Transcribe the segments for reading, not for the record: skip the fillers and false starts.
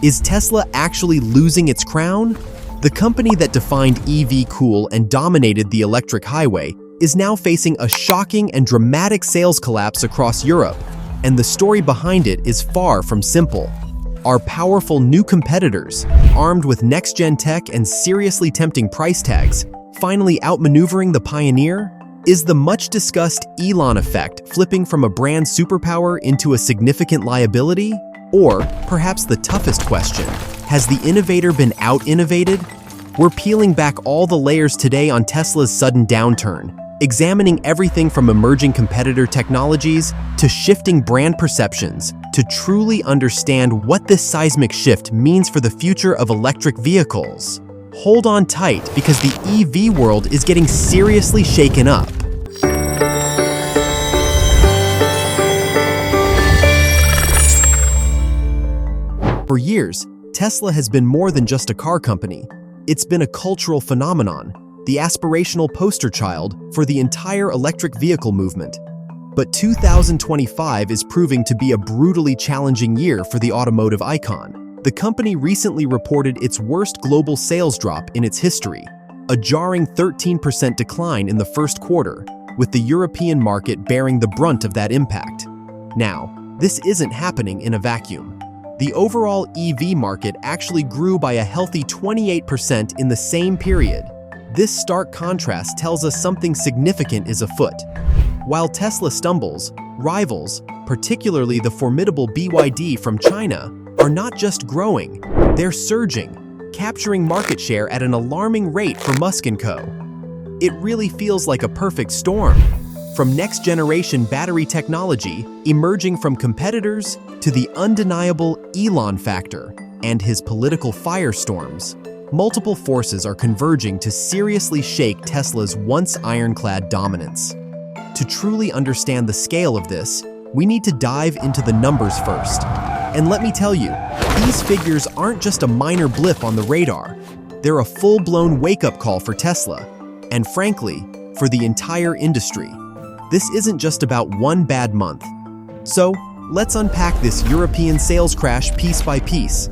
Is Tesla actually losing its crown? The company that defined EV cool and dominated the electric highway is now facing a shocking and dramatic sales collapse across Europe, and the story behind it is far from simple. Are powerful new competitors, armed with next-gen tech and seriously tempting price tags, finally outmaneuvering the pioneer? Is the much-discussed Elon effect flipping from a brand superpower into a significant liability? Or, perhaps the toughest question, has the innovator been out-innovated? We're peeling back all the layers today on Tesla's sudden downturn, examining everything from emerging competitor technologies to shifting brand perceptions to truly understand what this seismic shift means for the future of electric vehicles. Hold on tight because the EV world is getting seriously shaken up. For years, Tesla has been more than just a car company. It's been a cultural phenomenon, the aspirational poster child for the entire electric vehicle movement. But 2025 is proving to be a brutally challenging year for the automotive icon. The company recently reported its worst global sales drop in its history, a jarring 13% decline in the first quarter, with the European market bearing the brunt of that impact. Now, this isn't happening in a vacuum. The overall EV market actually grew by a healthy 28% in the same period. This stark contrast tells us something significant is afoot. While Tesla stumbles, rivals, particularly the formidable BYD from China, are not just growing, they're surging, capturing market share at an alarming rate for Musk & Co. It really feels like a perfect storm. From next-generation battery technology emerging from competitors to the undeniable Elon factor and his political firestorms, multiple forces are converging to seriously shake Tesla's once ironclad dominance. To truly understand the scale of this, we need to dive into the numbers first. And let me tell you, these figures aren't just a minor blip on the radar. They're a full-blown wake-up call for Tesla, and frankly, for the entire industry. This isn't just about one bad month. So, let's unpack this European sales crash piece by piece.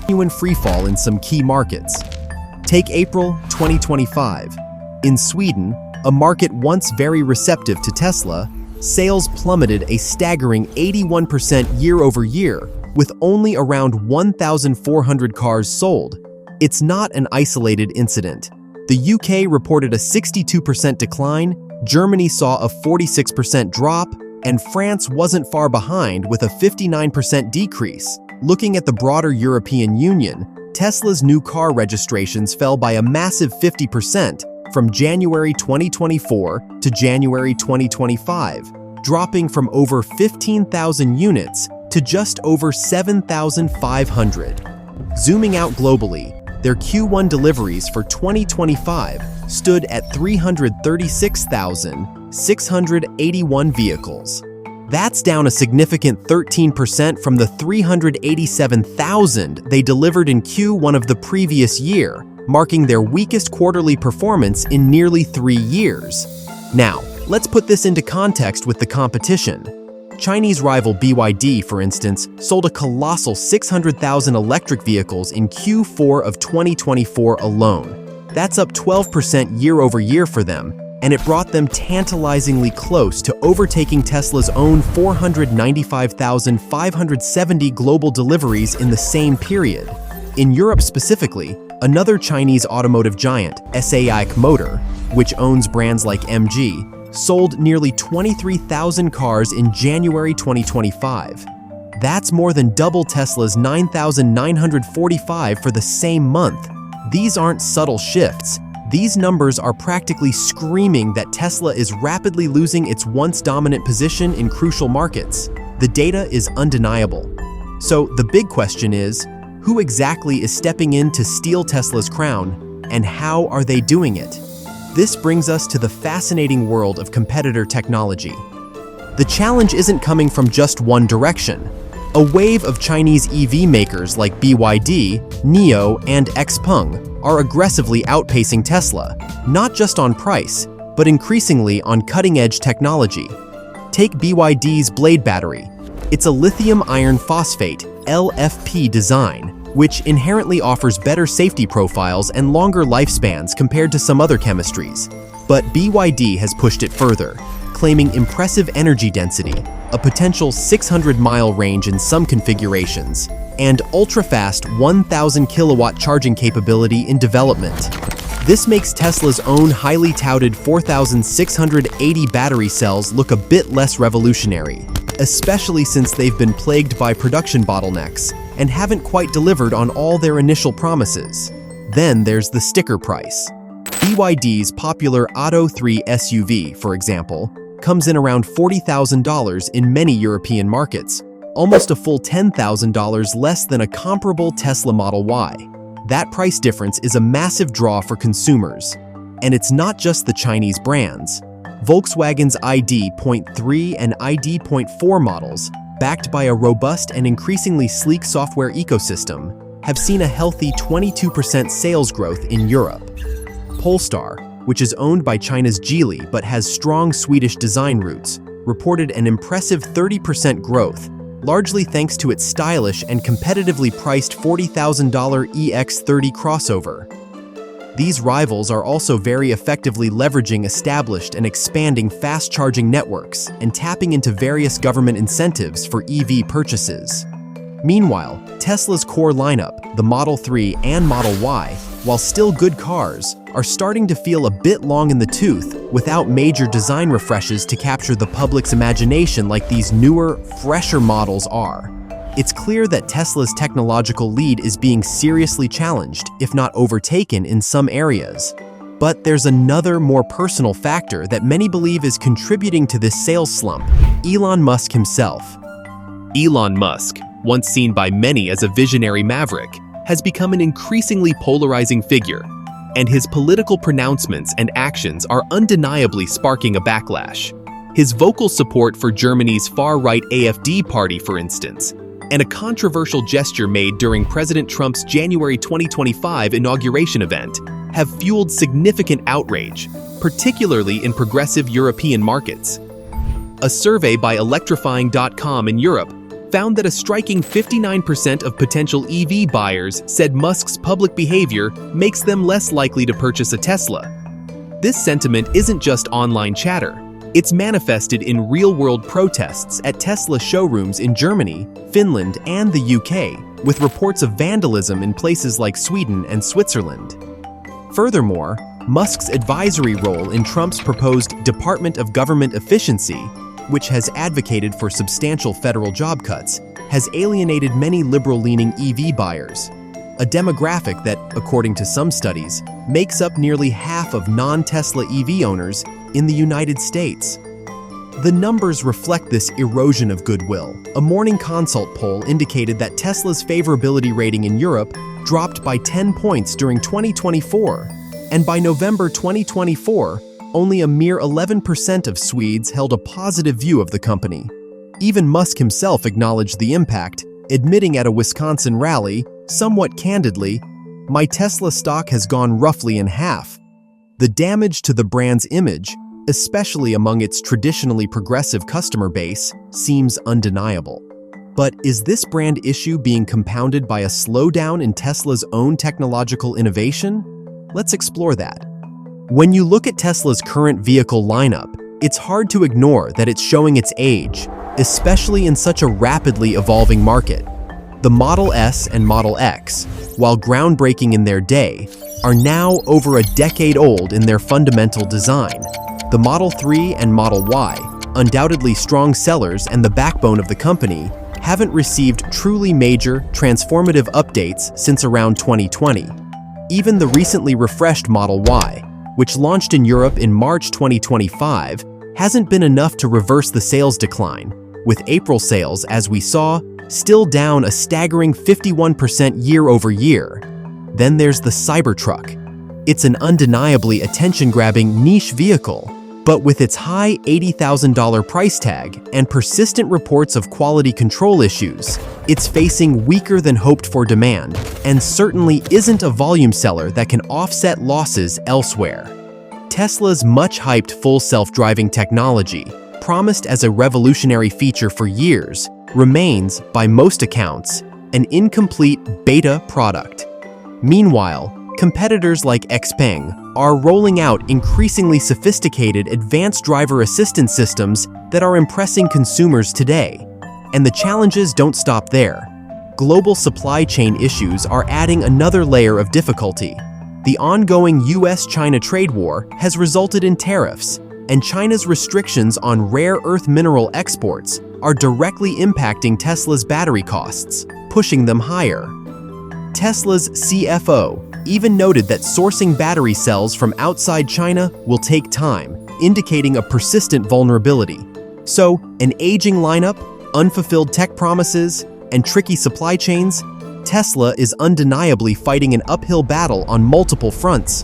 Genuine freefall in some key markets. Take April 2025. In Sweden, a market once very receptive to Tesla, sales plummeted a staggering 81% year-over-year, with only around 1,400 cars sold. It's not an isolated incident. The UK reported a 62% decline, Germany saw a 46% drop, and France wasn't far behind with a 59% decrease. Looking at the broader European Union, Tesla's new car registrations fell by a massive 50% from January 2024 to January 2025, dropping from over 15,000 units to just over 7,500. Zooming out globally, their Q1 deliveries for 2025 stood at 336,681 vehicles. That's down a significant 13% from the 387,000 they delivered in Q1 of the previous year, marking their weakest quarterly performance in nearly 3 years. Now, let's put this into context with the competition. Chinese rival BYD, for instance, sold a colossal 600,000 electric vehicles in Q4 of 2024 alone. That's up 12% year-over-year for them, and it brought them tantalizingly close to overtaking Tesla's own 495,570 global deliveries in the same period. In Europe specifically, another Chinese automotive giant, SAIC Motor, which owns brands like MG, sold nearly 23,000 cars in January 2025. That's more than double Tesla's 9,945 for the same month. These aren't subtle shifts. These numbers are practically screaming that Tesla is rapidly losing its once dominant position in crucial markets. The data is undeniable. So the big question is, who exactly is stepping in to steal Tesla's crown, and how are they doing it? This brings us to the fascinating world of competitor technology. The challenge isn't coming from just one direction. A wave of Chinese EV makers like BYD, NIO, and XPeng are aggressively outpacing Tesla, not just on price, but increasingly on cutting-edge technology. Take BYD's Blade battery. It's a lithium iron phosphate (LFP) design, which inherently offers better safety profiles and longer lifespans compared to some other chemistries. But BYD has pushed it further, claiming impressive energy density, a potential 600-mile range in some configurations, and ultra-fast 1,000 kilowatt charging capability in development. This makes Tesla's own highly touted 4,680 battery cells look a bit less revolutionary, especially since they've been plagued by production bottlenecks and haven't quite delivered on all their initial promises. Then there's the sticker price. BYD's popular Atto 3 SUV, for example, comes in around $40,000 in many European markets, almost a full $10,000 less than a comparable Tesla Model Y. That price difference is a massive draw for consumers. And it's not just the Chinese brands. Volkswagen's ID.3 and ID.4 models, backed by a robust and increasingly sleek software ecosystem, have seen a healthy 22% sales growth in Europe. Polestar, which is owned by China's Geely but has strong Swedish design roots, reported an impressive 30% growth, largely thanks to its stylish and competitively priced $40,000 EX30 crossover. These rivals are also very effectively leveraging established and expanding fast-charging networks and tapping into various government incentives for EV purchases. Meanwhile, Tesla's core lineup, the Model 3 and Model Y, while still good cars, are starting to feel a bit long in the tooth without major design refreshes to capture the public's imagination like these newer, fresher models are. It's clear that Tesla's technological lead is being seriously challenged, if not overtaken in some areas. But there's another, more personal factor that many believe is contributing to this sales slump: Elon Musk himself. Elon Musk, once seen by many as a visionary maverick, has become an increasingly polarizing figure, and his political pronouncements and actions are undeniably sparking a backlash. His vocal support for Germany's far-right AfD party, for instance, and a controversial gesture made during President Trump's January 2025 inauguration event, have fueled significant outrage, particularly in progressive European markets. A survey by electrifying.com in Europe found that a striking 59% of potential EV buyers said Musk's public behavior makes them less likely to purchase a Tesla. This sentiment isn't just online chatter. It's manifested in real-world protests at Tesla showrooms in Germany, Finland, and the UK, with reports of vandalism in places like Sweden and Switzerland. Furthermore, Musk's advisory role in Trump's proposed Department of Government Efficiency, which has advocated for substantial federal job cuts, has alienated many liberal-leaning EV buyers, a demographic that, according to some studies, makes up nearly half of non-Tesla EV owners in the United States. The numbers reflect this erosion of goodwill. A Morning Consult poll indicated that Tesla's favorability rating in Europe dropped by 10 points during 2024, and by November 2024, only a mere 11% of Swedes held a positive view of the company. Even Musk himself acknowledged the impact, admitting at a Wisconsin rally, somewhat candidly, "My Tesla stock has gone roughly in half." The damage to the brand's image, especially among its traditionally progressive customer base, seems undeniable. But is this brand issue being compounded by a slowdown in Tesla's own technological innovation? Let's explore that. When you look at Tesla's current vehicle lineup, it's hard to ignore that it's showing its age, especially in such a rapidly evolving market. The Model S and Model X, while groundbreaking in their day, are now over a decade old in their fundamental design. The Model 3 and Model Y, undoubtedly strong sellers and the backbone of the company, haven't received truly major, transformative updates since around 2020. Even the recently refreshed Model Y, which launched in Europe in March 2025, hasn't been enough to reverse the sales decline, with April sales, as we saw, still down a staggering 51% year-over-year. Then there's the Cybertruck. It's an undeniably attention-grabbing niche vehicle, but with its high $80,000 price tag and persistent reports of quality control issues, it's facing weaker than hoped for demand, and certainly isn't a volume seller that can offset losses elsewhere. Tesla's much-hyped full self-driving technology, promised as a revolutionary feature for years, remains, by most accounts, an incomplete beta product. Meanwhile, competitors like XPeng are rolling out increasingly sophisticated advanced driver assistance systems that are impressing consumers today. And the challenges don't stop there. Global supply chain issues are adding another layer of difficulty. The ongoing US-China trade war has resulted in tariffs, and China's restrictions on rare earth mineral exports are directly impacting Tesla's battery costs, pushing them higher. Tesla's CFO even noted that sourcing battery cells from outside China will take time, indicating a persistent vulnerability. So, an aging lineup, unfulfilled tech promises, and tricky supply chains, Tesla is undeniably fighting an uphill battle on multiple fronts.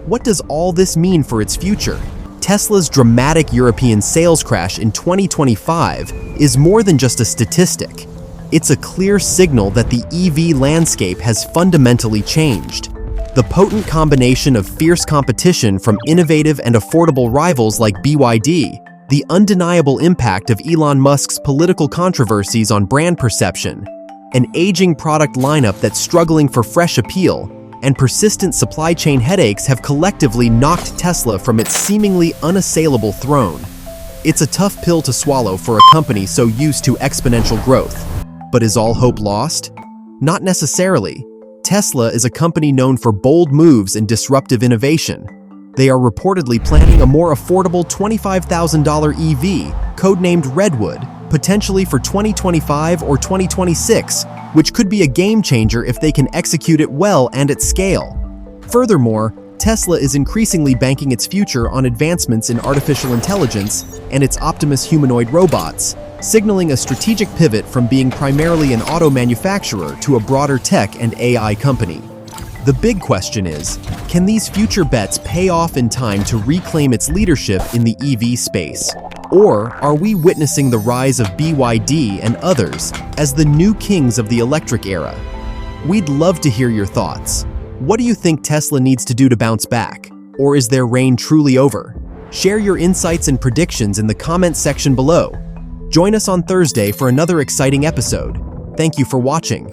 What does all this mean for its future? Tesla's dramatic European sales crash in 2025 is more than just a statistic. It's a clear signal that the EV landscape has fundamentally changed. The potent combination of fierce competition from innovative and affordable rivals like BYD, the undeniable impact of Elon Musk's political controversies on brand perception, an aging product lineup that's struggling for fresh appeal, and persistent supply chain headaches have collectively knocked Tesla from its seemingly unassailable throne. It's a tough pill to swallow for a company so used to exponential growth. But is all hope lost? Not necessarily. Tesla is a company known for bold moves and disruptive innovation. They are reportedly planning a more affordable $25,000 EV, codenamed Redwood, potentially for 2025 or 2026, which could be a game changer if they can execute it well and at scale. Furthermore, Tesla is increasingly banking its future on advancements in artificial intelligence and its Optimus humanoid robots, signaling a strategic pivot from being primarily an auto manufacturer to a broader tech and AI company. The big question is, can these future bets pay off in time to reclaim its leadership in the EV space? Or are we witnessing the rise of BYD and others as the new kings of the electric era? We'd love to hear your thoughts. What do you think Tesla needs to do to bounce back? Or is their reign truly over? Share your insights and predictions in the comments section below. Join us on Thursday for another exciting episode. Thank you for watching.